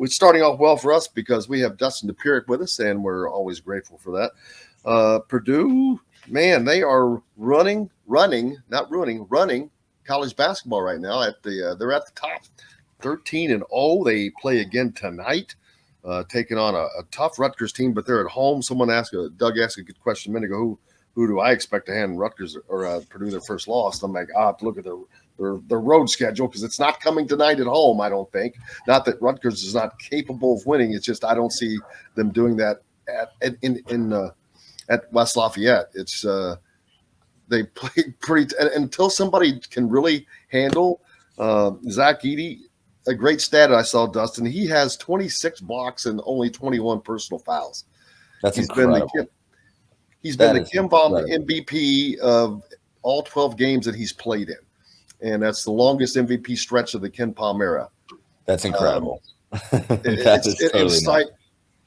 it's starting off well for us because we have Dustin Dopirak with us, and we're always grateful for that. Purdue, man, they are running college basketball right now. They're at the top, 13-0. They play again tonight, taking on a tough Rutgers team, but they're at home. Doug asked a good question a minute ago. Who do I expect to hand Rutgers or Purdue their first loss? I'm like, I have to look at their road schedule because it's not coming tonight at home, I don't think. Not that Rutgers is not capable of winning. It's just I don't see them doing that at West Lafayette. It's they play pretty until somebody can really handle Zach Edey. A great stat I saw, Dustin. He has 26 blocks and only 21 personal fouls. That's incredible. He's been the Kim Bomb MVP of all 12 games that he's played in. And that's the longest MVP stretch of the Ken Palm era. That's incredible. And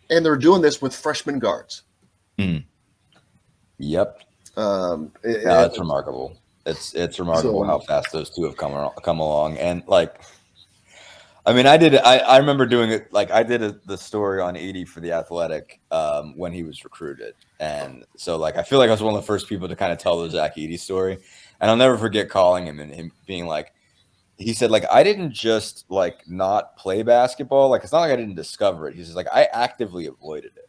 they're doing this with freshman guards. Yep. It's remarkable. It's remarkable how fast those two have come along. And like, I mean, I remember doing it. Like I did the story on Edey for The Athletic when he was recruited. And so like, I feel like I was one of the first people to kind of tell the Zach Edey story. And I'll never forget calling him and him being like, he said, like, I didn't just like not play basketball. Like, it's not like I didn't discover it. He says, like, I actively avoided it.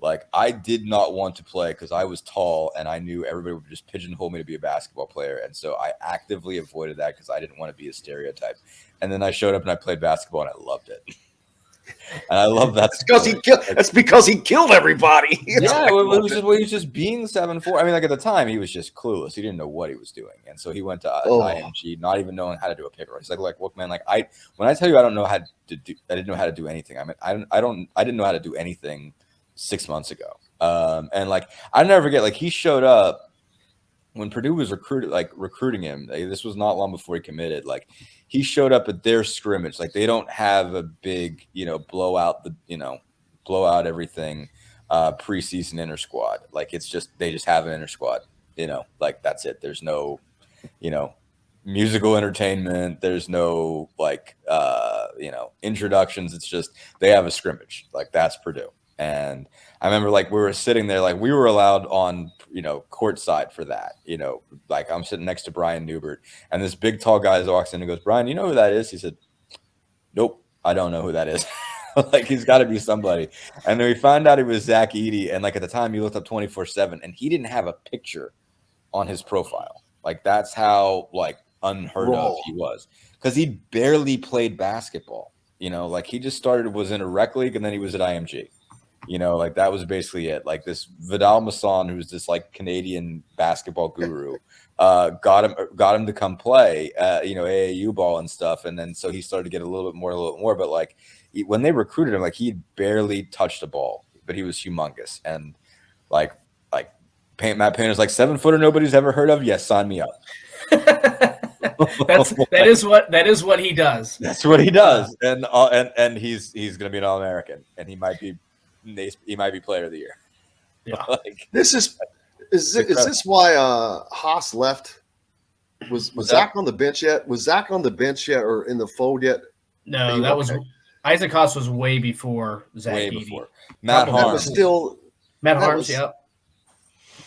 Like, I did not want to play because I was tall and I knew everybody would just pigeonhole me to be a basketball player. And so I actively avoided that because I didn't want to be a stereotype. And then I showed up and I played basketball and I loved it. And I love that. That's because he killed everybody. Yeah, he was just being 7'4". I mean, like at the time, he was just clueless. He didn't know what he was doing, and so he went to IMG, not even knowing how to do a paper. He's like, look, man, like when I tell you I didn't know how to do anything. I mean, I didn't know how to do anything 6 months ago. And like I never forget, like he showed up when Purdue was recruiting him. This was not long before he committed. Like he showed up at their scrimmage. Like they don't have a big, blow out everything preseason inter squad. Like it's just they just have an inter squad. Like that's it. There's no, musical entertainment. There's no introductions. It's just they have a scrimmage. Like that's Purdue. And I remember like we were sitting there, like we were allowed on, courtside for that, like I'm sitting next to Brian Newbert and this big tall guy walks in and goes, Brian, you know who that is? He said, nope, I don't know who that is. Like he's got to be somebody. And then we found out he was Zach Edey. And like at the time he looked up 24/7 and he didn't have a picture on his profile. Like that's how like unheard of he was because he barely played basketball. Like he just was in a rec league and then he was at IMG. Like that was basically it. Like this Vidal Masson, who's this like Canadian basketball guru, got him to come play, AAU ball and stuff. And then so he started to get a little bit more. But like when they recruited him, like he barely touched a ball, but he was humongous. And like Matt Painter's like 7-footer nobody's ever heard of. Yes, sign me up. that is what he does. That's what he does. And he's gonna be an All-American, and he might be player of the year. Yeah. Is this why Haas left? Was Zach on the bench yet? Was Zach on the bench yet or in the fold yet? No, that was Isaac Haas was way before Zach. Way before. Matt Harms. Matt Harms, yeah.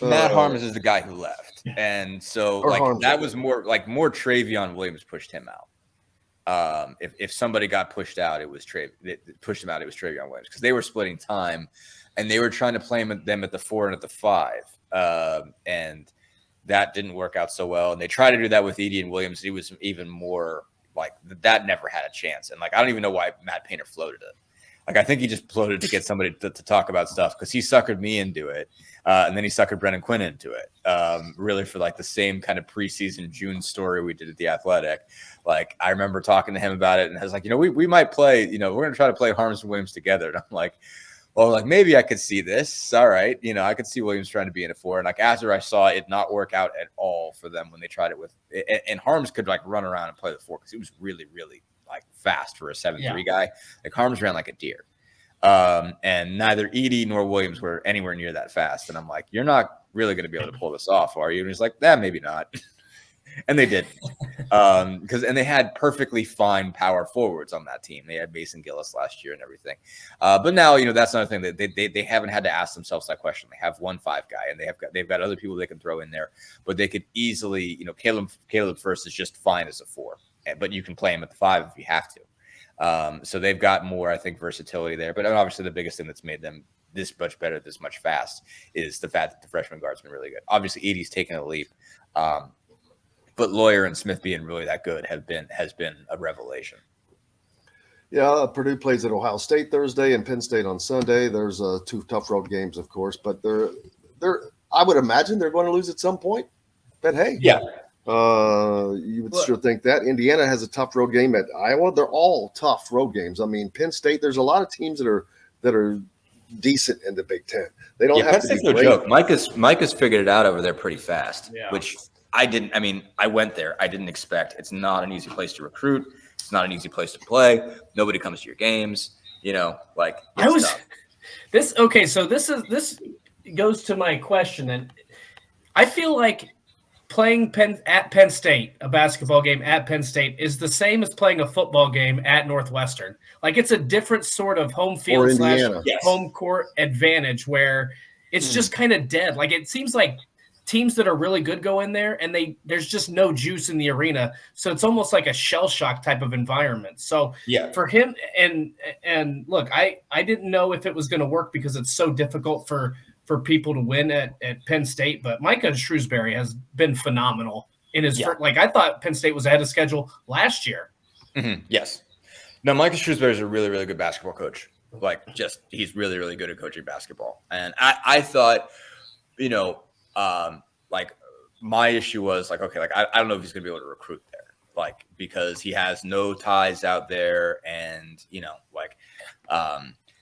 Matt Harms is the guy who left. And so like Harms, that was more Travion Williams pushed him out. If somebody got pushed out, it was Travion Williams because they were splitting time and they were trying to play them at the 4 and at the 5. And that didn't work out so well. And they tried to do that with Edey and Williams. He was even more like that never had a chance. And like, I don't even know why Matt Painter floated it. Like, I think he just floated to get somebody to talk about stuff because he suckered me into it. And then he suckered Brennan Quinn into it, really for like the same kind of preseason June story we did at The Athletic. Like, I remember talking to him about it and I was like, we might play, we're going to try to play Harms and Williams together. And I'm like, well, like maybe I could see this. All right. I could see Williams trying to be in a 4. And like after I saw it not work out at all for them when they tried it with and Harms could like run around and play the 4 because he was really, really like fast for a 7'3" guy. Like Harms ran like a deer. And neither Edey nor Williams were anywhere near that fast. And I'm like, you're not really going to be able to pull this off, are you? And he's like, maybe not. And they did. And they had perfectly fine power forwards on that team. They had Mason Gillis last year and everything. But now, that's another thing that they haven't had to ask themselves that question. They have 1-5 guy, and they've got other people they can throw in there, but they could easily, Caleb First is just fine as a 4, but you can play him at the 5 if you have to. So they've got more, I think, versatility there. But obviously the biggest thing that's made them this much better, this much fast, is the fact that the freshman guard's been really good. Obviously, Edey's taken a leap. But Lawyer and Smith being really that good has been a revelation. Yeah, Purdue plays at Ohio State Thursday and Penn State on Sunday. There's 2 tough road games, of course, but they're I would imagine they're going to lose at some point. But hey, yeah, you would sure think that. Indiana has a tough road game at Iowa. They're all tough road games. I mean, Penn State. There's a lot of teams that are decent in the Big Ten. They don't have Penn to State's be no great. joke. Mike has figured it out over there pretty fast, Yeah. which I didn't. I mean, I went there. I didn't expect. It's not an easy place to recruit. It's not an easy place to play. Nobody comes to your games. Tough. This. Okay, so this goes to my question, and I feel like playing at Penn State, a basketball game at Penn State, is the same as playing a football game at Northwestern. Like, it's a different sort of home field / home court advantage where it's just kind of dead. Like, it seems like teams that are really good go in there and there's just no juice in the arena. So it's almost like a shell shock type of environment. So for him, and look, I didn't know if it was going to work because it's so difficult for people to win at Penn State, but Micah Shrewsbury has been phenomenal in his first, I thought Penn State was ahead of schedule last year. Mm-hmm. Yes. No, Micah Shrewsbury is a really, really good basketball coach. He's really, really good at coaching basketball. And I thought, my issue was I don't know if he's going to be able to recruit there, because he has no ties out there. And,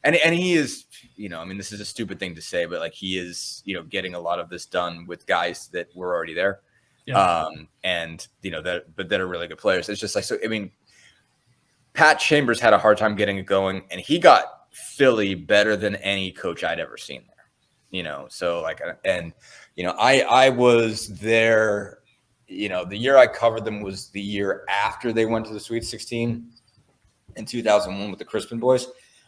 and he is, this is a stupid thing to say, but he is, getting a lot of this done with guys that were already there. Yeah. That are really good players. It's just Pat Chambers had a hard time getting it going, and he got Philly better than any coach I'd ever seen there, I was there, the year I covered them was the year after they went to the Sweet 16 in 2001 with the Crispin boys.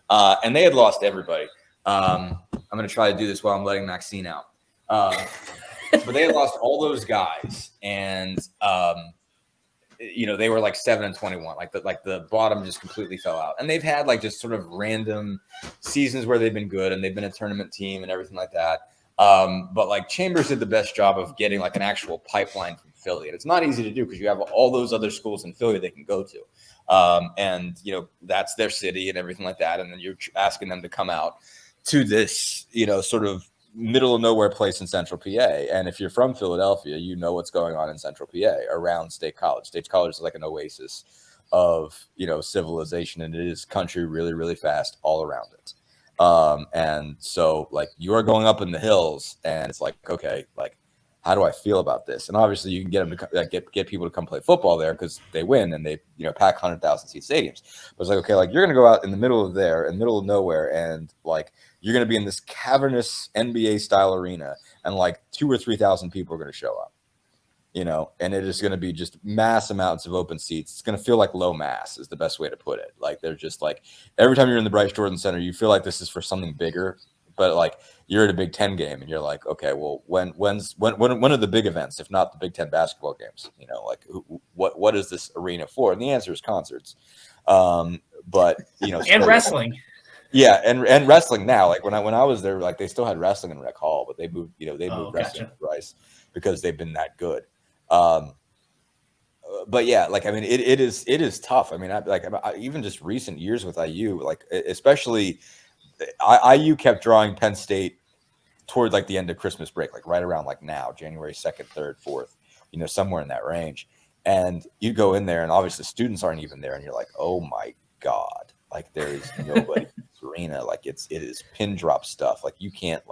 And they had lost everybody. I'm going to try to do this while I'm letting Maxine out. But they had lost all those guys, and they were 7-21. The bottom just completely fell out. And they've had just sort of random seasons where they've been good and they've been a tournament team and everything like that. But Chambers did the best job of getting an actual pipeline from Philly, and it's not easy to do because you have all those other schools in Philly they can go to. That's their city and everything like that. And then you're asking them to come out to this, sort of middle of nowhere place in Central PA. And if you're from Philadelphia, you know what's going on in Central PA around State College. State College is like an oasis of, civilization, and it is country really, really fast all around it. And so you are going up in the hills, and it's okay, how do I feel about this? And obviously you can get them to get people to come play football there because they win and they, pack 100,000 seat stadiums. But it's you're going to go out in the middle of there, in the middle of nowhere. And you're going to be in this cavernous NBA style arena, and 2,000 or 3,000 people are going to show up, and it is going to be just mass amounts of open seats. It's going to feel like low mass is the best way to put it. They're just every time you're in the Bryce Jordan Center, you feel like this is for something bigger. But you're at a Big Ten game and you're okay, well, when are the big events, if not the Big Ten basketball games? What is this arena for? And the answer is concerts. But and wrestling. Yeah, and wrestling now. When I was there, they still had wrestling in Rec Hall, but they moved wrestling to Bryce because they've been that good. But yeah, it is tough. I even just recent years with IU, especially. IU kept drawing Penn State toward the end of Christmas break, right around now, January 2nd, 3rd, 4th, somewhere in that range. And you go in there and obviously students aren't even there. And you're oh my God, there is nobody in this arena. It is pin drop stuff. You can't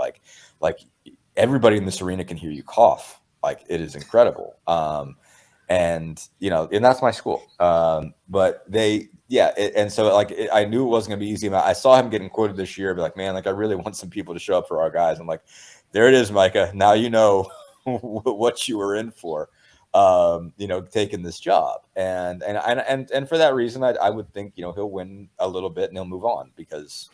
everybody in this arena can hear you cough. It is incredible. And that's my school. But and so I knew it wasn't gonna be easy. I saw him getting quoted this year, be man, I really want some people to show up for our guys. I'm there it is, Micah. Now you know what you were in for. taking this job. And for that reason, I would think, he'll win a little bit and he'll move on because,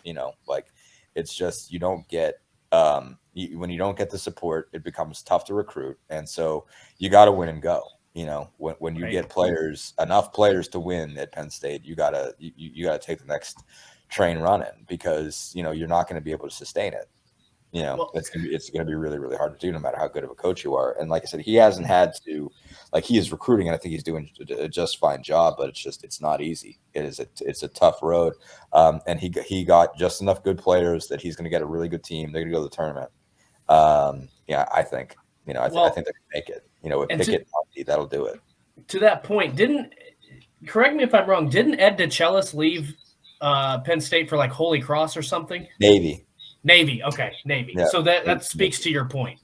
it's just, you don't get, when you don't get the support, it becomes tough to recruit. And so you got to win and go. When you get enough players to win at Penn State, you gotta take the next train running because you're not going to be able to sustain it. It's gonna be really, really hard to do no matter how good of a coach you are. And like I said, he hasn't had to, he is recruiting, and I think he's doing a just fine job. But it's not easy. It's a tough road. And he got just enough good players that he's going to get a really good team. They're going to go to the tournament. I think I think they can make it. With Pickett, that'll do it. To that point, correct me if I'm wrong, didn't Ed DeChellis leave Penn State for Holy Cross or something? Navy. Okay, Navy. Yeah. So that speaks to your point.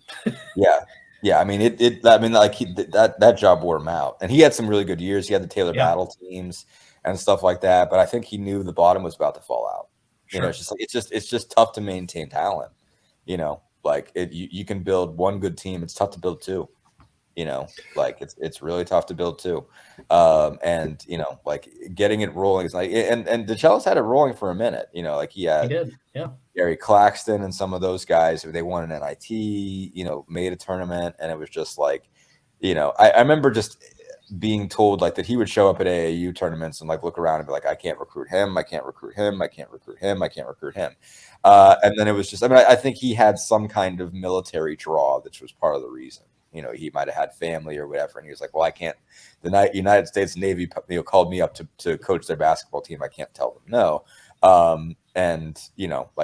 Yeah. I mean, that job wore him out, and he had some really good years. He had the Taylor Battle teams and stuff like that, but I think he knew the bottom was about to fall out. Sure. It's just tough to maintain talent. You can build one good team. It's tough to build two. It's really tough to build two. And getting it rolling is and DeChellis had it rolling for a minute. He did. Yeah. Gary Claxton and some of those guys, they won an NIT, made a tournament, and it was just I remember just being told that he would show up at AAU tournaments and look around and be I can't recruit him, I can't recruit him, I can't recruit him, I can't recruit him. And then it was just, I think he had some kind of military draw, which was part of the reason. He might have had family or whatever, and he was well, I can't. The United States Navy, called me up to coach their basketball team. I can't tell them no. And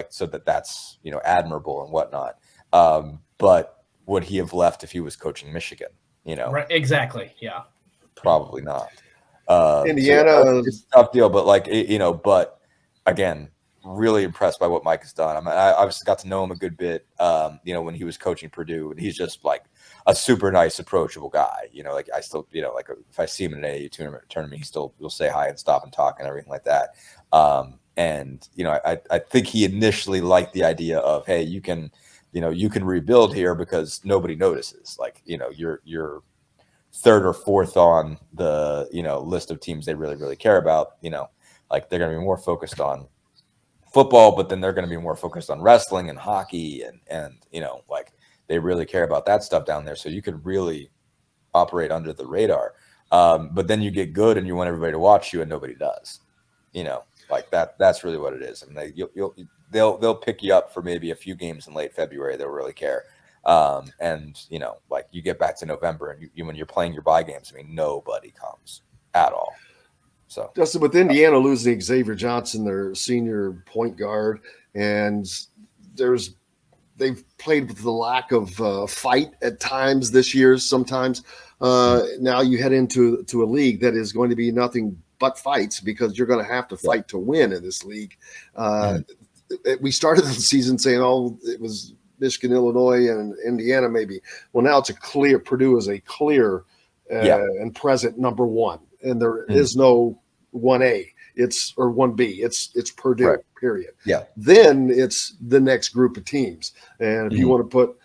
so that's admirable and whatnot. But would he have left if he was coaching Michigan? Right, exactly. Yeah, probably not. Indiana, it's a tough deal, but but again, really impressed by what Mike has done. I obviously got to know him a good bit, when he was coaching Purdue, and he's just a super nice, approachable guy. I still, if I see him in an AAU tournament, he still will say hi and stop and talk and everything like that. And I think he initially liked the idea of, hey, you can rebuild here because nobody notices. You're third or fourth on the list of teams they really, really care about. They're going to be more focused on football, but then they're going to be more focused on wrestling and hockey and they really care about that stuff down there. So you could really operate under the radar. But then you get good and you want everybody to watch you and nobody does. That's really what it is. They'll pick you up for maybe a few games in late February. They'll really care. And you get back to November and when you're playing your bye games, nobody comes at all. So Justin, with Indiana losing Xavier Johnson, their senior point guard, and they've played with the lack of fight at times this year. Sometimes now you head into a league that is going to be nothing but fights because you're going to have to fight to win in this league. We started the season saying, it was Michigan, Illinois, and Indiana maybe. Well, now it's Purdue is a clear and present number one. And there is no 1A, or 1B. It's Purdue, right. Period. Yeah. Then it's the next group of teams. And if you want to put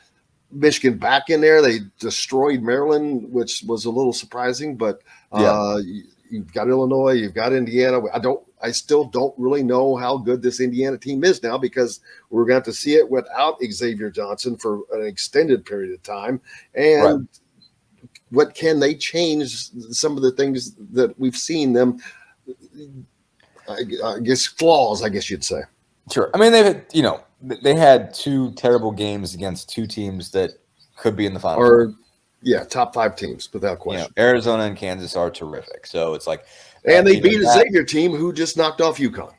Michigan back in there, they destroyed Maryland, which was a little surprising. But you've got Illinois, you've got Indiana. I still don't really know how good this Indiana team is now because we're going to have to see it without Xavier Johnson for an extended period of time. And what can they change? Some of the things that we've seen them, I guess, flaws, I guess you'd say. Sure. They had two terrible games against two teams that could be in the final. Top 5 teams without question. Arizona and Kansas are terrific. So it's and they beat a Xavier team who just knocked off UConn.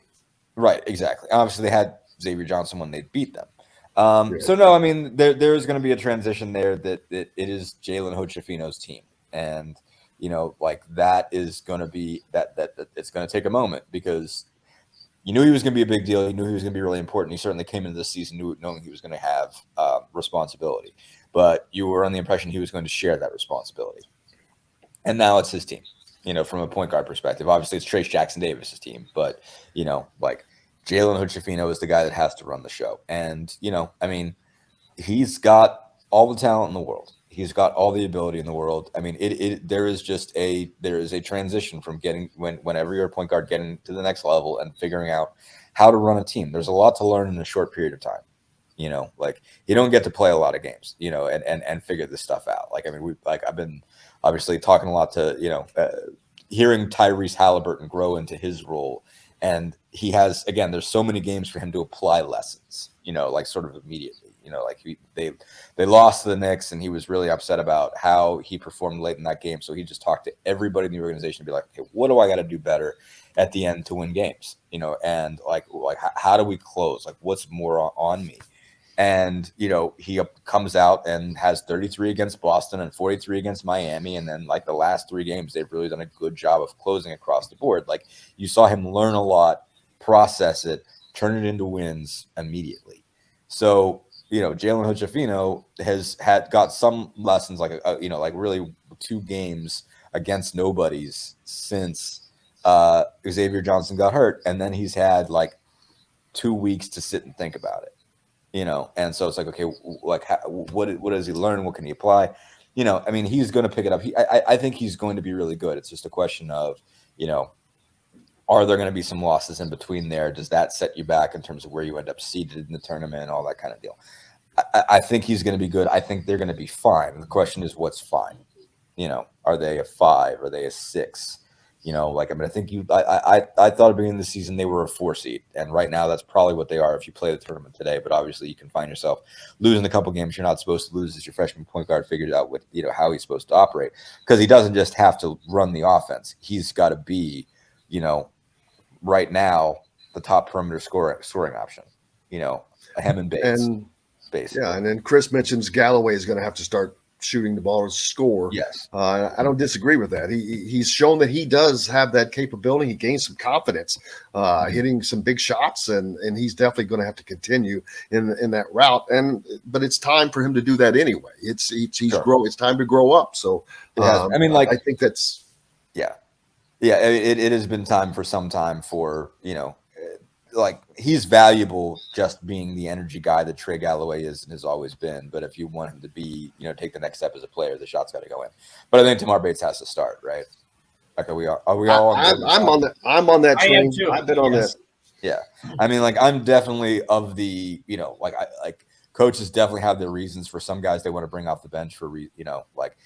Right. Exactly. Obviously, they had Xavier Johnson when they beat them. So no, there's going to be a transition there that it is Jalen Hood-Schifino's team, and that is going to be that it's going to take a moment because you knew he was going to be a big deal, you knew he was going to be really important. He certainly came into this season knowing he was going to have responsibility, but you were on the impression he was going to share that responsibility, and now it's his team. From a point guard perspective, obviously it's Trace Jackson Davis's team, but Jalen Hood-Schifino is the guy that has to run the show. And, he's got all the talent in the world. He's got all the ability in the world. I mean, there is a transition from whenever you're a point guard, getting to the next level and figuring out how to run a team. There's a lot to learn in a short period of time. You know, like you don't get to play a lot of games, you know, and figure this stuff out. Like, I mean, I've been obviously talking a lot to, you know, hearing Tyrese Halliburton grow into his role. And he has, again, there's so many games for him to apply lessons, you know, like sort of immediately, you know, like they lost to the Knicks and he was really upset about how he performed late in that game. So he just talked to everybody in the organization to be like, okay, what do I got to do better at the end to win games, you know, and like how do we close? Like, what's more on me? And, you know, he comes out and has 33 against Boston and 43 against Miami. And then like the last 3 games, they've really done a good job of closing across the board. Like you saw him learn a lot, process it, turn it into wins immediately. So, you know, Jalen Hood-Schifino has got some lessons, like, you know, like really 2 games against nobodies since Xavier Johnson got hurt. And then he's had like 2 weeks to sit and think about it. You know, and so it's like, okay, like what does he learn? What can he apply? You know, I mean, he's going to pick it up. I think he's going to be really good. It's just a question of, you know, are there going to be some losses in between there? Does that set you back in terms of where you end up seated in the tournament, all that kind of deal? I think he's going to be good. I think they're going to be fine. The question is, what's fine? You know, are they a 5? Are they a 6? You know, like, I mean, I think I thought at the beginning of the season they were a 4 seed, and right now that's probably what they are if you play the tournament today. But obviously, you can find yourself losing a couple games you're not supposed to lose as your freshman point guard figured out what, you know, how he's supposed to operate, because he doesn't just have to run the offense. He's got to be, you know, right now the top perimeter scoring option. You know, him and Bates, and basically. Yeah, and then Chris mentions Galloway is going to have to start shooting the ball and score. Yes. I don't disagree with that. He's shown that he does have that capability. He gained some confidence, hitting some big shots, and he's definitely going to have to continue in that route. But it's time for him to do that anyway. It's time to grow up. So I mean, like, I think that's it has been time for some time for, you know, like, he's valuable just being the energy guy that Trey Galloway is and has always been. But if you want him to be, you know, take the next step as a player, the shot's got to go in. But I think Tamar Bates has to start, right? Like, are we all I'm on that train. I am too. I've been on that. Yeah. I mean, like, I'm definitely of the, you know, like, coaches definitely have their reasons for some guys they want to bring off the bench for, you know, like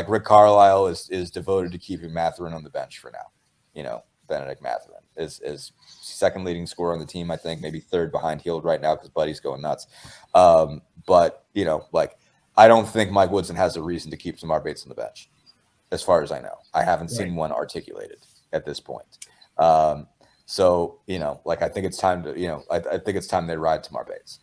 Rick Carlisle is devoted to keeping Mathurin on the bench for now. You know, Benedict Mathurin is second leading scorer on the team, I think, maybe third behind Hield right now because Buddy's going nuts. But, you know, like, I don't think Mike Woodson has a reason to keep Tamar Bates on the bench, as far as I know. I haven't seen one articulated at this point. So, you know, like, I think it's time to, you know, I think it's time they ride Tamar Bates.